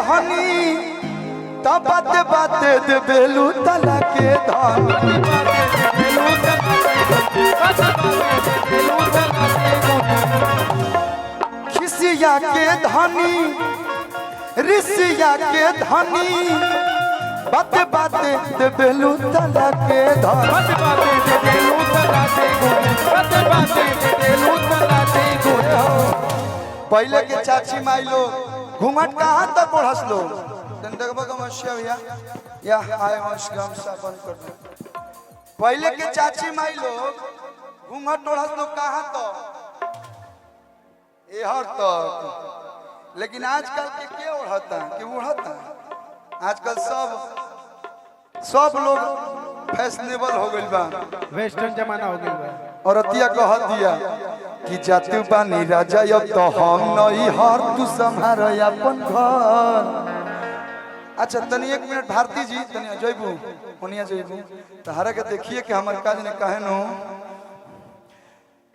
धनी तब बाते बाते दे बेलू तला के धनी खिसिया के धनी ऋषिया के धनी बाते बाते दे बेलू तला के धनी पहले के चाची माई लोग घूंघट कहाँ तक बढ़स लो भैया या पहले के चाची माई लोग घूंघट बढ़स लोग कहाँ तक एहर तक, लेकिन आजकल के क्या उड़ता कि उड़ता आजकल सब लोग फैशनेबल हो गइल बा, वेस्टर्न जमाना हो गइल बा। और अतिया कह दिया कि जातु बानी राजा अब तो हम नहीं हर तू संभार अपन घर। अच्छा तनी 1 मिनट भारती जी तनी जइबू ओनिया जइबू तहरा के देखिए कि हमर काज ने कहे नो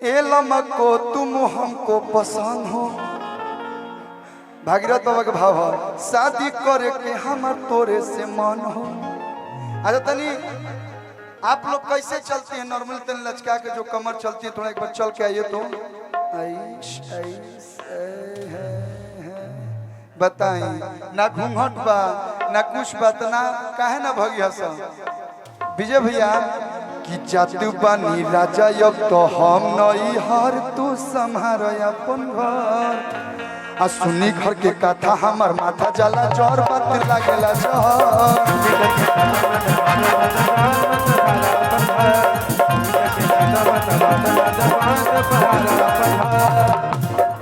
ए लमको तुम हमको पसंद हो। भागीरथ बाबा के भाव है शादी करे के हमर तोरे से मन हो। अच्छा तनी आप लोग कैसे चलते हैं नॉर्मल तन लचका के जो कमर चलती है थोड़ा एक बार चल के आइए तो बताएं ना घूंघट बा ना कुछ बात ना काहे ना भगिया सा विजय भैया कि जातु बानी राजा अब तो हम नहीं हर तू संभार अपन घर। आ सुनी घर के कथा हमर माथा जला जोर बात लागेला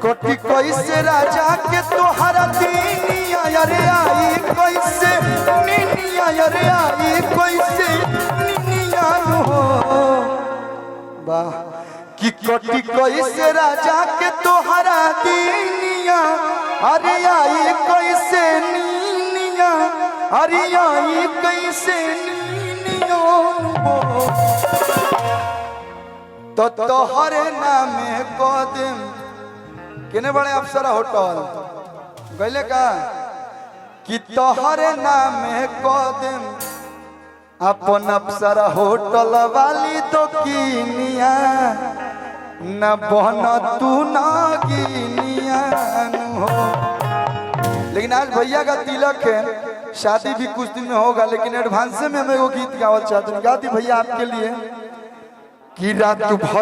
कोटि कैसे राजा के तोहरा दीनिया अरे आई कैसे नीनिया अरे आई कैसे नीनिया हो वाह कि कोटि कैसे राजा के तोहरा दीनिया अरे आई कैसे नीनिया अरे आई कैसे नीनिया हो तो तोहरे नामे कदम केने बड़े अफसरा होटल गइले का कि तोहरे नामे कदम अपन अफसरा होटल वाली तो कीनिया न बन तू ना गिनिया हो। लेकिन आज भैया का तिलक है, शादी भी कुछ दिन में होगा, लेकिन एडवांस में हम एगो गीत गावल चाहते हैं। गाती भैया आपके लिए कि रात भर